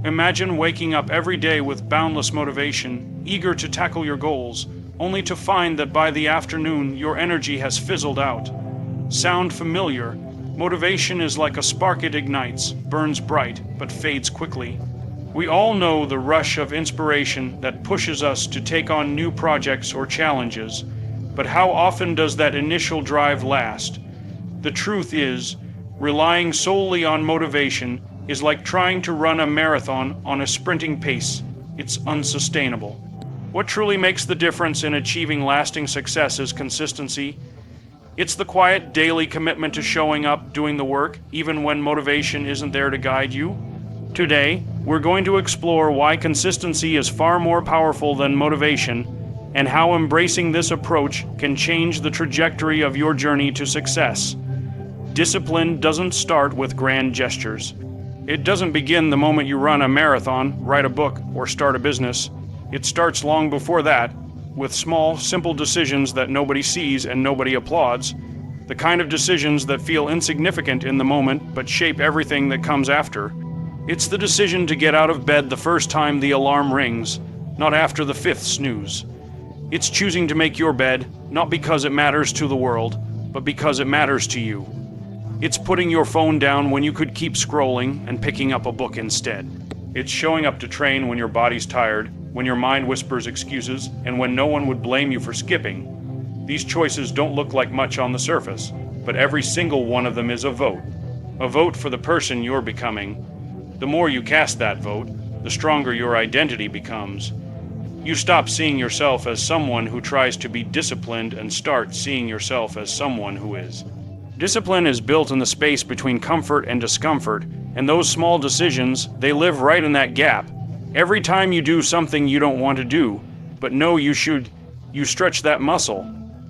Imagine waking up every day with boundless motivation, eager to tackle your goals, only to find that by the afternoon your energy has fizzled out. Sound familiar? Motivation is like a spark. It ignites, burns bright, but fades quickly. We all know the rush of inspiration that pushes us to take on new projects or challenges, but how often does that initial drive last? The truth is, relying solely on motivation is like trying to run a marathon on a sprinting pace. It's unsustainable. What truly makes the difference in achieving lasting success is consistency. It's the quiet daily commitment to showing up, doing the work, even when motivation isn't there to guide you. Today, we're going to explore why consistency is far more powerful than motivation, and how embracing this approach can change the trajectory of your journey to success. Discipline doesn't start with grand gestures. It doesn't begin the moment you run a marathon, write a book, or start a business. It starts long before that, with small, simple decisions that nobody sees and nobody applauds, the kind of decisions that feel insignificant in the moment but shape everything that comes after. It's the decision to get out of bed the first time the alarm rings, not after the fifth snooze. It's choosing to make your bed, not because it matters to the world, but because it matters to you. It's putting your phone down when you could keep scrolling and picking up a book instead. It's showing up to train when your body's tired, when your mind whispers excuses, and when no one would blame you for skipping. These choices don't look like much on the surface, but every single one of them is a vote. A vote for the person you're becoming. The more you cast that vote, the stronger your identity becomes. You stop seeing yourself as someone who tries to be disciplined and start seeing yourself as someone who is. Discipline is built in the space between comfort and discomfort, and those small decisions, they live right in that gap. Every time you do something you don't want to do, but know you should, you stretch that muscle.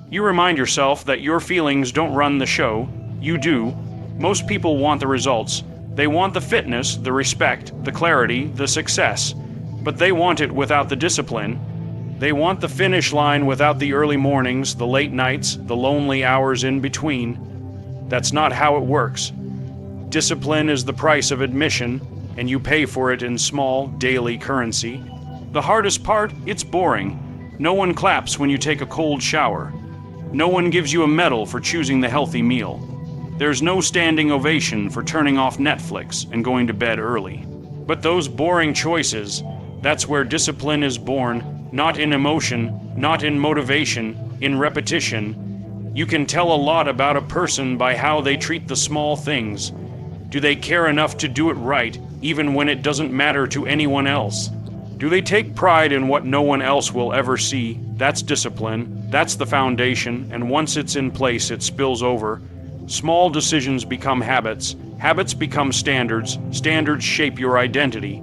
You remind yourself that your feelings don't run the show, you do. Most people want the results. They want the fitness, the respect, the clarity, the success, but they want it without the discipline. They want the finish line without the early mornings, the late nights, the lonely hours in between. That's not how it works. Discipline is the price of admission, and you pay for it in small, daily currency. The hardest part, it's boring. No one claps when you take a cold shower. No one gives you a medal for choosing the healthy meal. There's no standing ovation for turning off Netflix and going to bed early. But those boring choices, that's where discipline is born, not in emotion, not in motivation, in repetition. You can tell a lot about a person by how they treat the small things. Do they care enough to do it right, even when it doesn't matter to anyone else? Do they take pride in what no one else will ever see? That's discipline. That's the foundation, and once it's in place, it spills over. Small decisions become habits. Habits become standards. Standards shape your identity.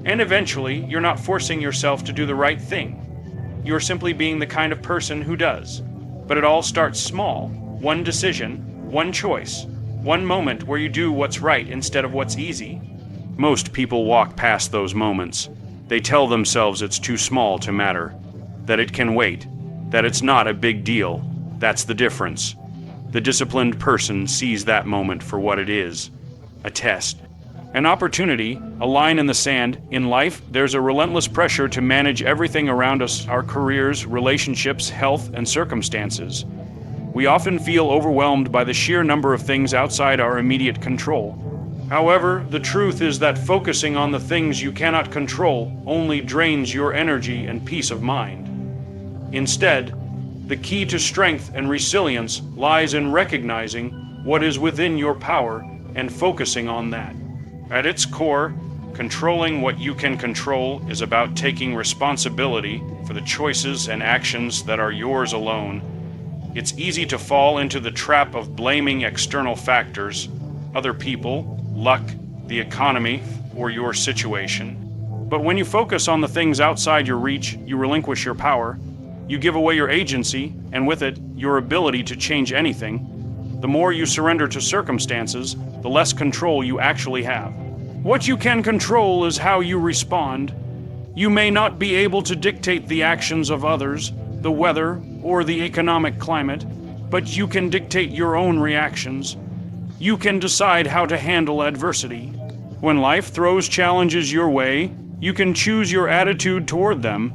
And eventually, you're not forcing yourself to do the right thing. You're simply being the kind of person who does. But it all starts small. One decision, one choice, one moment where you do what's right instead of what's easy. Most people walk past those moments. They tell themselves it's too small to matter, that it can wait, that it's not a big deal. That's the difference. The disciplined person sees that moment for what it is, a test, an opportunity, a line in the sand. In life, there's a relentless pressure to manage everything around us, our careers, relationships, health, and circumstances. We often feel overwhelmed by the sheer number of things outside our immediate control. However, the truth is that focusing on the things you cannot control only drains your energy and peace of mind. Instead, the key to strength and resilience lies in recognizing what is within your power and focusing on that. At its core, controlling what you can control is about taking responsibility for the choices and actions that are yours alone. It's easy to fall into the trap of blaming external factors, other people, luck, the economy, or your situation. But when you focus on the things outside your reach, you relinquish your power. You give away your agency, and with it, your ability to change anything. The more you surrender to circumstances, the less control you actually have. What you can control is how you respond. You may not be able to dictate the actions of others, the weather, or the economic climate, but you can dictate your own reactions. You can decide how to handle adversity. When life throws challenges your way, you can choose your attitude toward them.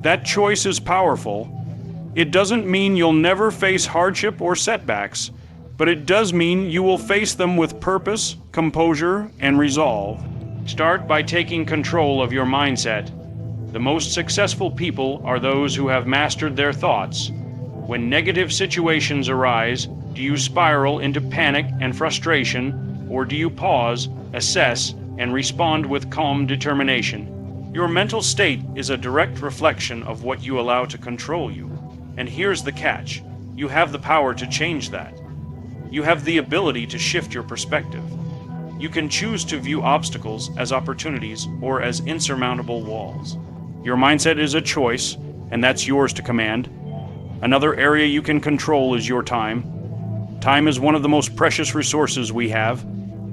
That choice is powerful. It doesn't mean you'll never face hardship or setbacks, but it does mean you will face them with purpose, composure, and resolve. Start by taking control of your mindset. The most successful people are those who have mastered their thoughts. When negative situations arise, do you spiral into panic and frustration, or do you pause, assess, and respond with calm determination? Your mental state is a direct reflection of what you allow to control you. And here's the catch: you have the power to change that. You have the ability to shift your perspective. You can choose to view obstacles as opportunities or as insurmountable walls. Your mindset is a choice, and that's yours to command. Another area you can control is your time. Time is one of the most precious resources we have,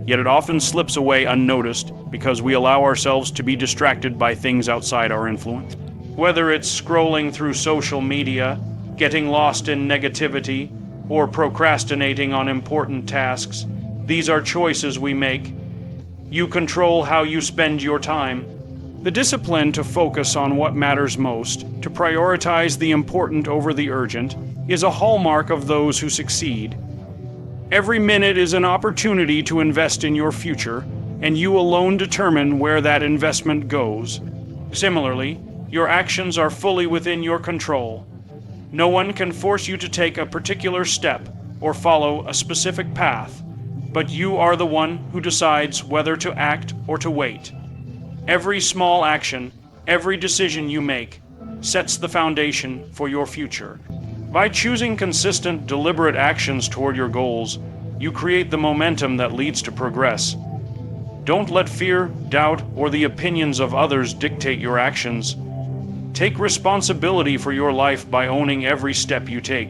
yet it often slips away unnoticed because we allow ourselves to be distracted by things outside our influence. Whether it's scrolling through social media, getting lost in negativity, or procrastinating on important tasks, these are choices we make. You control how you spend your time. The discipline to focus on what matters most, to prioritize the important over the urgent, is a hallmark of those who succeed. Every minute is an opportunity to invest in your future, and you alone determine where that investment goes. Similarly, your actions are fully within your control. No one can force you to take a particular step or follow a specific path, but you are the one who decides whether to act or to wait. Every small action, every decision you make, sets the foundation for your future. By choosing consistent, deliberate actions toward your goals, you create the momentum that leads to progress. Don't let fear, doubt, or the opinions of others dictate your actions. Take responsibility for your life by owning every step you take.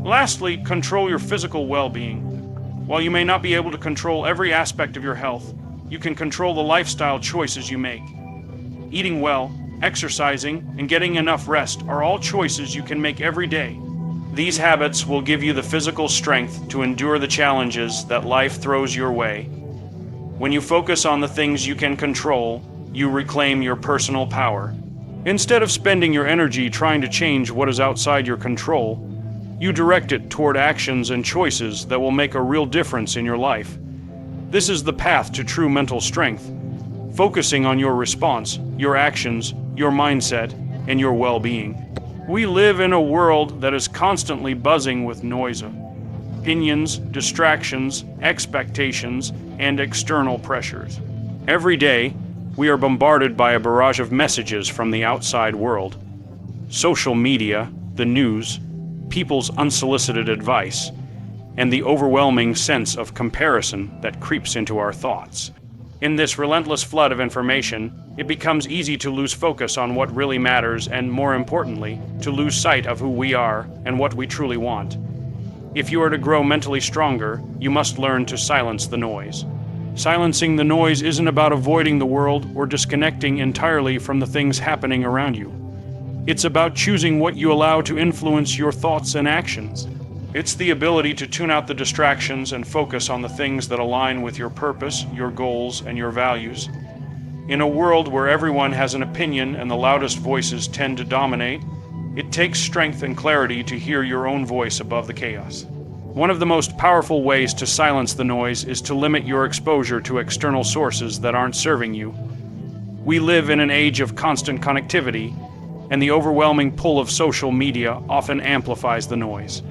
Lastly, control your physical well-being. While you may not be able to control every aspect of your health, you can control the lifestyle choices you make. Eating well, exercising, and getting enough rest are all choices you can make every day. These habits will give you the physical strength to endure the challenges that life throws your way. When you focus on the things you can control, you reclaim your personal power. Instead of spending your energy trying to change what is outside your control, you direct it toward actions and choices that will make a real difference in your life. This is the path to true mental strength, focusing on your response, your actions, your mindset, and your well-being. We live in a world that is constantly buzzing with noise, opinions, distractions, expectations, and external pressures. Every day, we are bombarded by a barrage of messages from the outside world. Social media, the news, people's unsolicited advice, and the overwhelming sense of comparison that creeps into our thoughts. In this relentless flood of information, it becomes easy to lose focus on what really matters and, more importantly, to lose sight of who we are and what we truly want. If you are to grow mentally stronger, you must learn to silence the noise. Silencing the noise isn't about avoiding the world or disconnecting entirely from the things happening around you. It's about choosing what you allow to influence your thoughts and actions. It's the ability to tune out the distractions and focus on the things that align with your purpose, your goals, and your values. In a world where everyone has an opinion and the loudest voices tend to dominate, it takes strength and clarity to hear your own voice above the chaos. One of the most powerful ways to silence the noise is to limit your exposure to external sources that aren't serving you. We live in an age of constant connectivity, and the overwhelming pull of social media often amplifies the noise.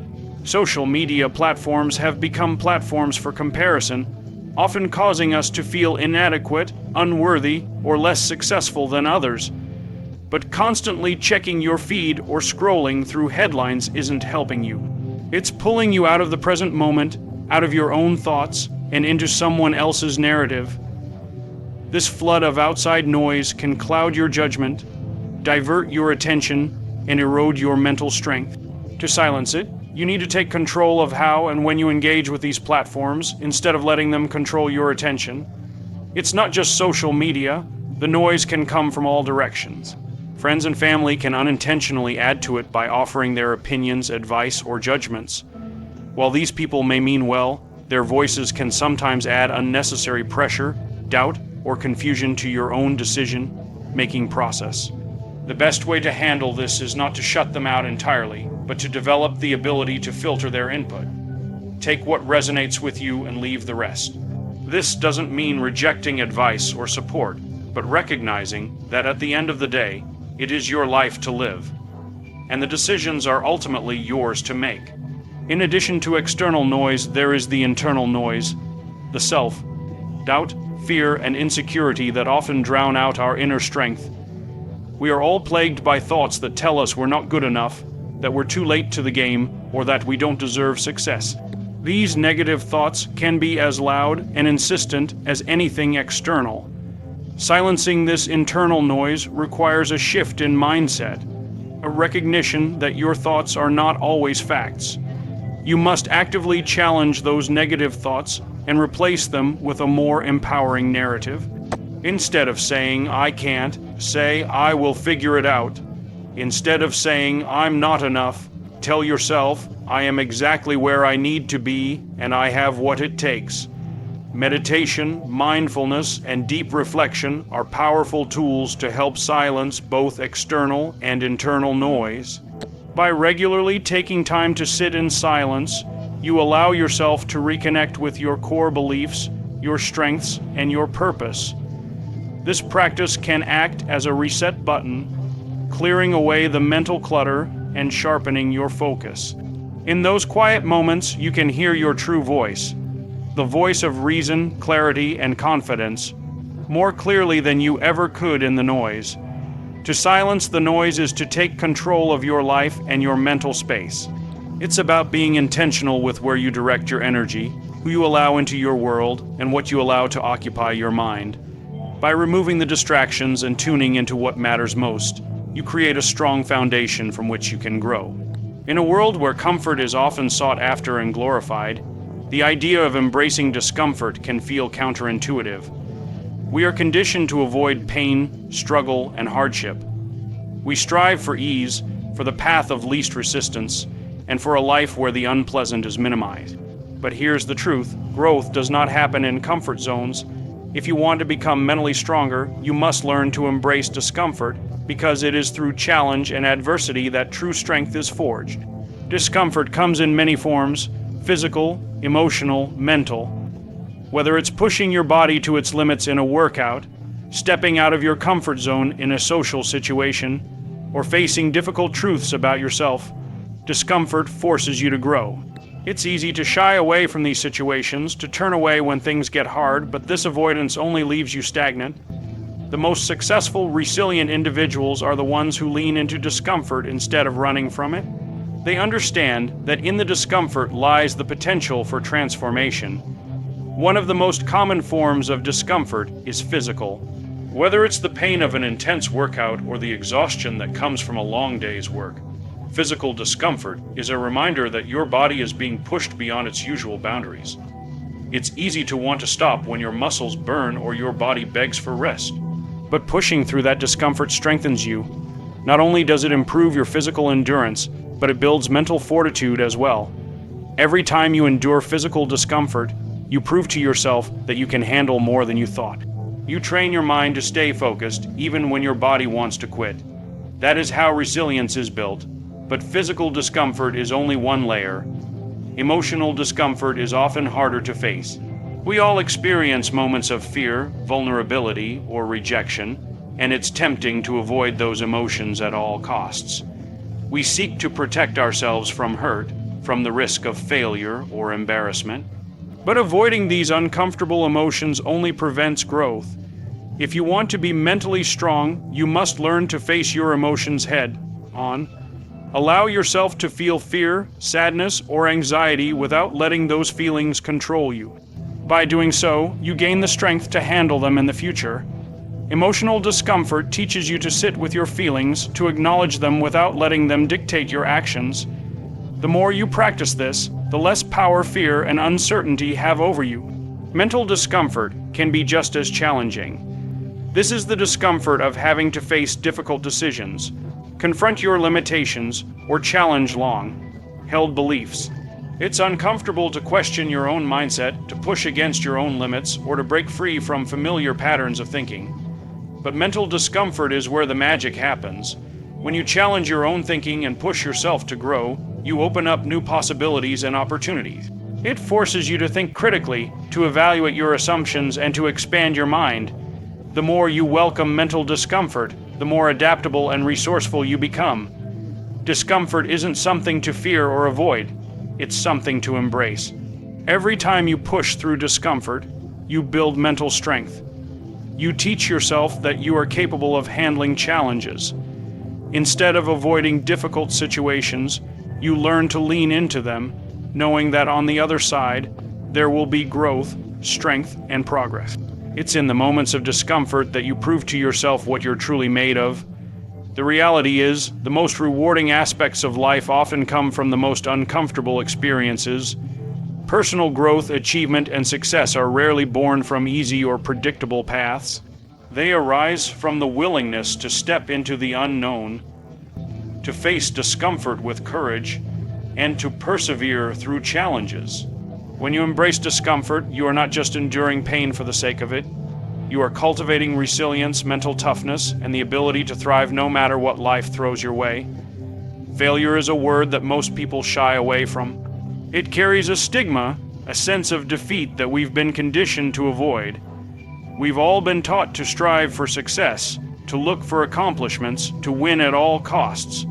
Social media platforms have become platforms for comparison, often causing us to feel inadequate, unworthy, or less successful than others. But constantly checking your feed or scrolling through headlines isn't helping you. It's pulling you out of the present moment, out of your own thoughts, and into someone else's narrative. This flood of outside noise can cloud your judgment, divert your attention, and erode your mental strength. To silence it, you need to take control of how and when you engage with these platforms instead of letting them control your attention. It's not just social media. The noise can come from all directions. Friends and family can unintentionally add to it by offering their opinions, advice, or judgments. While these people may mean well, their voices can sometimes add unnecessary pressure, doubt, or confusion to your own decision-making process. The best way to handle this is not to shut them out entirely, but to develop the ability to filter their input. Take what resonates with you and leave the rest. This doesn't mean rejecting advice or support, but recognizing that at the end of the day, it is your life to live, and the decisions are ultimately yours to make. In addition to external noise, there is the internal noise, the self, doubt, fear, and insecurity that often drown out our inner strength. We are all plagued by thoughts that tell us we're not good enough, that we're too late to the game, or that we don't deserve success. These negative thoughts can be as loud and insistent as anything external. Silencing this internal noise requires a shift in mindset, a recognition that your thoughts are not always facts. You must actively challenge those negative thoughts and replace them with a more empowering narrative. Instead of saying, "I can't," say, "I will figure it out." Instead of saying, "I'm not enough," tell yourself, "I am exactly where I need to be and I have what it takes." Meditation, mindfulness, and deep reflection are powerful tools to help silence both external and internal noise. By regularly taking time to sit in silence, you allow yourself to reconnect with your core beliefs, your strengths, and your purpose. This practice can act as a reset button, clearing away the mental clutter and sharpening your focus. In those quiet moments, you can hear your true voice, the voice of reason, clarity, and confidence, more clearly than you ever could in the noise. To silence the noise is to take control of your life and your mental space. It's about being intentional with where you direct your energy, who you allow into your world, and what you allow to occupy your mind. By removing the distractions and tuning into what matters most, you create a strong foundation from which you can grow. In a world where comfort is often sought after and glorified, the idea of embracing discomfort can feel counterintuitive. We are conditioned to avoid pain, struggle, and hardship. We strive for ease, for the path of least resistance, and for a life where the unpleasant is minimized. But here's the truth: growth does not happen in comfort zones. If you want to become mentally stronger, you must learn to embrace discomfort, because it is through challenge and adversity that true strength is forged. Discomfort comes in many forms: physical, emotional, mental. Whether it's pushing your body to its limits in a workout, stepping out of your comfort zone in a social situation, or facing difficult truths about yourself, discomfort forces you to grow. It's easy to shy away from these situations, to turn away when things get hard, but this avoidance only leaves you stagnant. The most successful, resilient individuals are the ones who lean into discomfort instead of running from it. They understand that in the discomfort lies the potential for transformation. One of the most common forms of discomfort is physical. Whether it's the pain of an intense workout or the exhaustion that comes from a long day's work, physical discomfort is a reminder that your body is being pushed beyond its usual boundaries. It's easy to want to stop when your muscles burn or your body begs for rest. But pushing through that discomfort strengthens you. Not only does it improve your physical endurance, but it builds mental fortitude as well. Every time you endure physical discomfort, you prove to yourself that you can handle more than you thought. You train your mind to stay focused even when your body wants to quit. That is how resilience is built. But physical discomfort is only one layer. Emotional discomfort is often harder to face. We all experience moments of fear, vulnerability, or rejection, and it's tempting to avoid those emotions at all costs. We seek to protect ourselves from hurt, from the risk of failure or embarrassment. But avoiding these uncomfortable emotions only prevents growth. If you want to be mentally strong, you must learn to face your emotions head on. Allow yourself to feel fear, sadness, or anxiety without letting those feelings control you. By doing so, you gain the strength to handle them in the future. Emotional discomfort teaches you to sit with your feelings, to acknowledge them without letting them dictate your actions. The more you practice this, the less power fear and uncertainty have over you. Mental discomfort can be just as challenging. This is the discomfort of having to face difficult decisions, confront your limitations, or challenge long-held beliefs. It's uncomfortable to question your own mindset, to push against your own limits, or to break free from familiar patterns of thinking. But mental discomfort is where the magic happens. When you challenge your own thinking and push yourself to grow, you open up new possibilities and opportunities. It forces you to think critically, to evaluate your assumptions, and to expand your mind. The more you welcome mental discomfort, the more adaptable and resourceful you become. Discomfort isn't something to fear or avoid. It's something to embrace. Every time you push through discomfort, you build mental strength. You teach yourself that you are capable of handling challenges. Instead of avoiding difficult situations, you learn to lean into them, knowing that on the other side, there will be growth, strength, and progress. It's in the moments of discomfort that you prove to yourself what you're truly made of. The reality is, the most rewarding aspects of life often come from the most uncomfortable experiences. Personal growth, achievement, and success are rarely born from easy or predictable paths. They arise from the willingness to step into the unknown, to face discomfort with courage, and to persevere through challenges. When you embrace discomfort, you are not just enduring pain for the sake of it. You are cultivating resilience, mental toughness, and the ability to thrive no matter what life throws your way. Failure is a word that most people shy away from. It carries a stigma, a sense of defeat that we've been conditioned to avoid. We've all been taught to strive for success, to look for accomplishments, to win at all costs.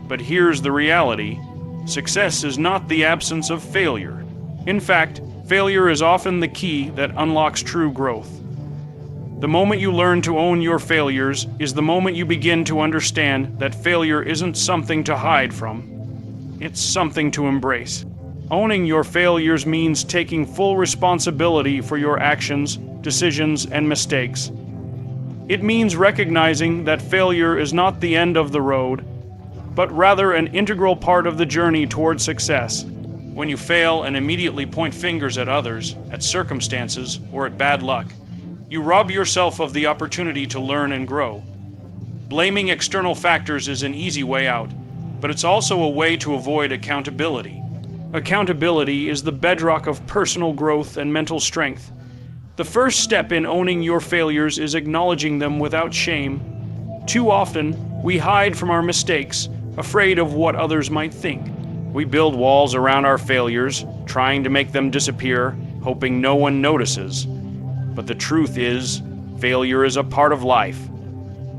But here's the reality. Success is not the absence of failure. In fact, failure is often the key that unlocks true growth. The moment you learn to own your failures is the moment you begin to understand that failure isn't something to hide from. It's something to embrace. Owning your failures means taking full responsibility for your actions, decisions, and mistakes. It means recognizing that failure is not the end of the road, but rather an integral part of the journey toward success. When you fail and immediately point fingers at others, at circumstances, or at bad luck, you rob yourself of the opportunity to learn and grow. Blaming external factors is an easy way out, but it's also a way to avoid accountability. Accountability is the bedrock of personal growth and mental strength. The first step in owning your failures is acknowledging them without shame. Too often, we hide from our mistakes, afraid of what others might think. We build walls around our failures, trying to make them disappear, hoping no one notices. But the truth is, failure is a part of life.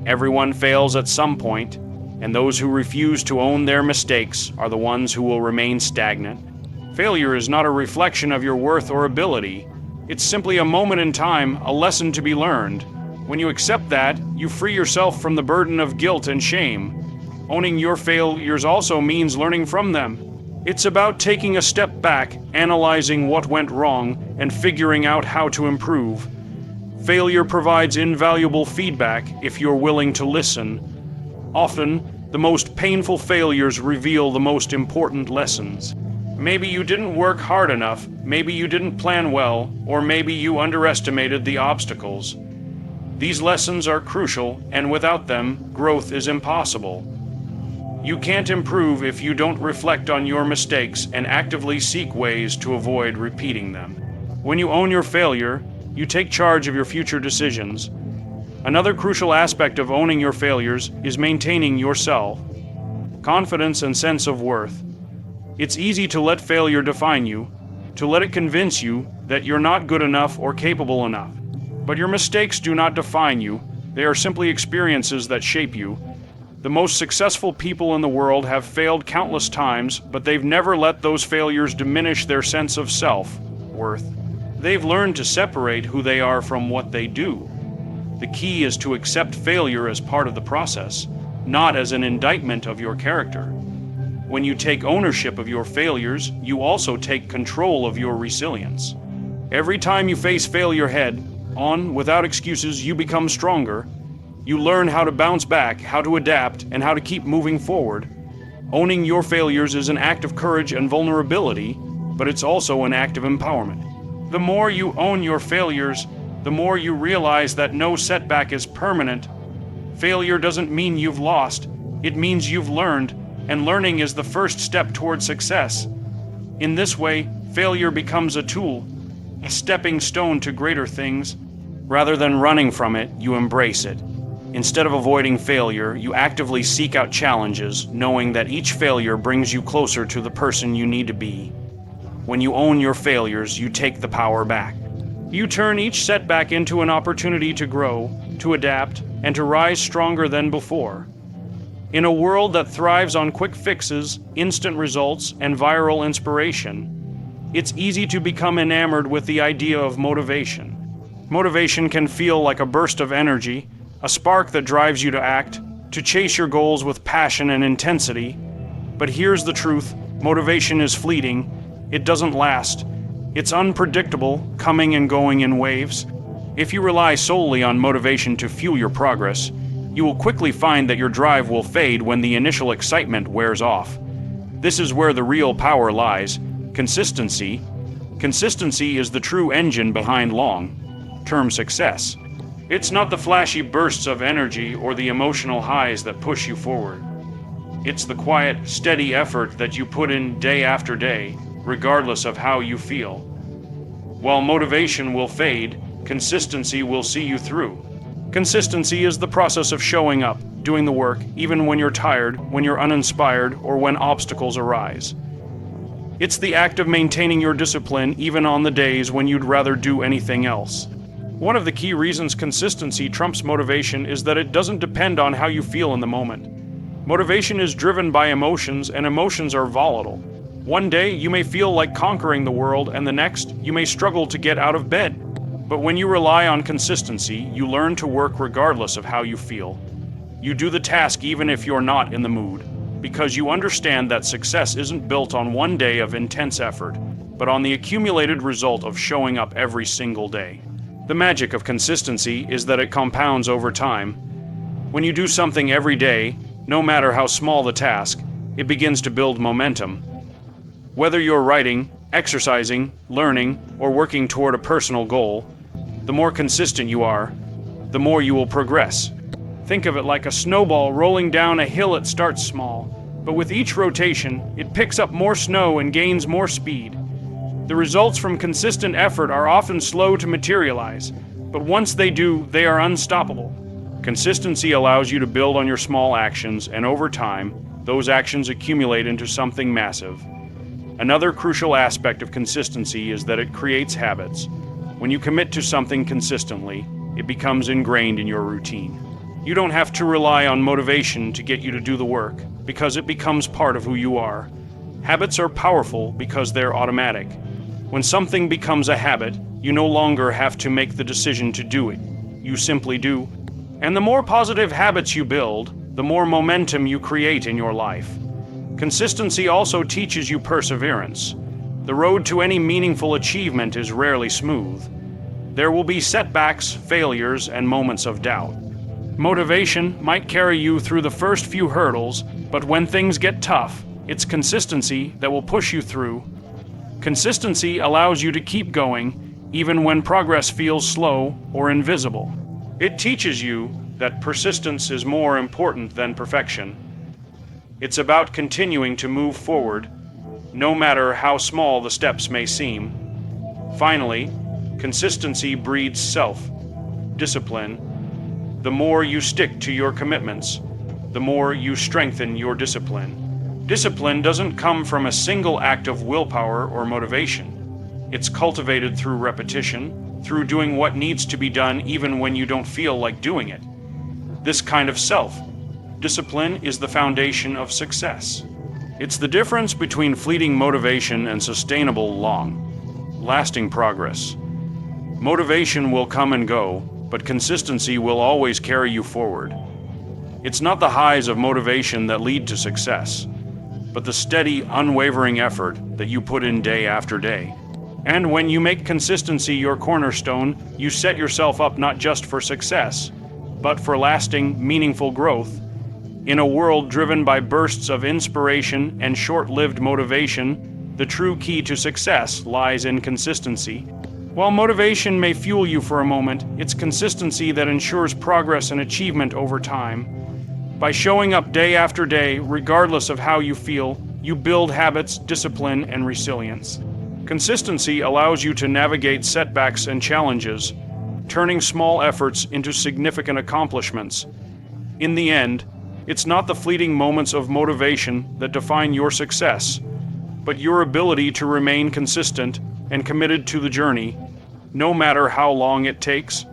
Everyone fails at some point, and those who refuse to own their mistakes are the ones who will remain stagnant. Failure is not a reflection of your worth or ability. It's simply a moment in time, a lesson to be learned. When you accept that, you free yourself from the burden of guilt and shame. Owning your failures also means learning from them. It's about taking a step back, analyzing what went wrong, and figuring out how to improve. Failure provides invaluable feedback if you're willing to listen. Often, the most painful failures reveal the most important lessons. Maybe you didn't work hard enough, maybe you didn't plan well, or maybe you underestimated the obstacles. These lessons are crucial, and without them, growth is impossible. You can't improve if you don't reflect on your mistakes and actively seek ways to avoid repeating them. When you own your failure, you take charge of your future decisions. Another crucial aspect of owning your failures is maintaining yourself. Confidence and sense of worth. It's easy to let failure define you, to let it convince you that you're not good enough or capable enough. But your mistakes do not define you. They are simply experiences that shape you. The most successful people in the world have failed countless times, but they've never let those failures diminish their sense of self-worth. They've learned to separate who they are from what they do. The key is to accept failure as part of the process, not as an indictment of your character. When you take ownership of your failures, you also take control of your resilience. Every time you face failure head-on, without excuses, you become stronger. You learn how to bounce back, how to adapt, and how to keep moving forward. Owning your failures is an act of courage and vulnerability, but it's also an act of empowerment. The more you own your failures, the more you realize that no setback is permanent. Failure doesn't mean you've lost, it means you've learned, and learning is the first step toward success. In this way, failure becomes a tool, a stepping stone to greater things. Rather than running from it, you embrace it. Instead of avoiding failure, you actively seek out challenges, knowing that each failure brings you closer to the person you need to be. When you own your failures, you take the power back. You turn each setback into an opportunity to grow, to adapt, and to rise stronger than before. In a world that thrives on quick fixes, instant results, and viral inspiration, it's easy to become enamored with the idea of motivation. Motivation can feel like a burst of energy, a spark that drives you to act, to chase your goals with passion and intensity. But here's the truth: motivation is fleeting. It doesn't last. It's unpredictable, coming and going in waves. If you rely solely on motivation to fuel your progress, you will quickly find that your drive will fade when the initial excitement wears off. This is where the real power lies: consistency. Consistency is the true engine behind long-term success. It's not the flashy bursts of energy or the emotional highs that push you forward. It's the quiet, steady effort that you put in day after day, regardless of how you feel. While motivation will fade, consistency will see you through. Consistency is the process of showing up, doing the work, even when you're tired, when you're uninspired, or when obstacles arise. It's the act of maintaining your discipline even on the days when you'd rather do anything else. One of the key reasons consistency trumps motivation is that it doesn't depend on how you feel in the moment. Motivation is driven by emotions, and emotions are volatile. One day, you may feel like conquering the world, and the next, you may struggle to get out of bed. But when you rely on consistency, you learn to work regardless of how you feel. You do the task even if you're not in the mood, because you understand that success isn't built on one day of intense effort, but on the accumulated result of showing up every single day. The magic of consistency is that it compounds over time. When you do something every day, no matter how small the task, it begins to build momentum. Whether you're writing, exercising, learning, or working toward a personal goal, the more consistent you are, the more you will progress. Think of it like a snowball rolling down a hill. It starts small, but with each rotation, it picks up more snow and gains more speed. The results from consistent effort are often slow to materialize, but once they do, they are unstoppable. Consistency allows you to build on your small actions, and over time, those actions accumulate into something massive. Another crucial aspect of consistency is that it creates habits. When you commit to something consistently, it becomes ingrained in your routine. You don't have to rely on motivation to get you to do the work, because it becomes part of who you are. Habits are powerful because they're automatic. When something becomes a habit, you no longer have to make the decision to do it. You simply do. And the more positive habits you build, the more momentum you create in your life. Consistency also teaches you perseverance. The road to any meaningful achievement is rarely smooth. There will be setbacks, failures, and moments of doubt. Motivation might carry you through the first few hurdles, but when things get tough, it's consistency that will push you through. Consistency allows you to keep going, even when progress feels slow or invisible. It teaches you that persistence is more important than perfection. It's about continuing to move forward, no matter how small the steps may seem. Finally, consistency breeds self-discipline. The more you stick to your commitments, the more you strengthen your discipline. Discipline doesn't come from a single act of willpower or motivation. It's cultivated through repetition, through doing what needs to be done even when you don't feel like doing it. This kind of self-discipline is the foundation of success. It's the difference between fleeting motivation and sustainable, long-lasting progress. Motivation will come and go, but consistency will always carry you forward. It's not the highs of motivation that lead to success, but the steady, unwavering effort that you put in day after day. And when you make consistency your cornerstone, you set yourself up not just for success, but for lasting, meaningful growth. In a world driven by bursts of inspiration and short-lived motivation, the true key to success lies in consistency. While motivation may fuel you for a moment, it's consistency that ensures progress and achievement over time. By showing up day after day, regardless of how you feel, You build habits, discipline, and resilience. Consistency allows you to navigate setbacks and challenges, turning small efforts into significant accomplishments. In the end, it's not the fleeting moments of motivation that define your success, but your ability to remain consistent and committed to the journey, no matter how long it takes.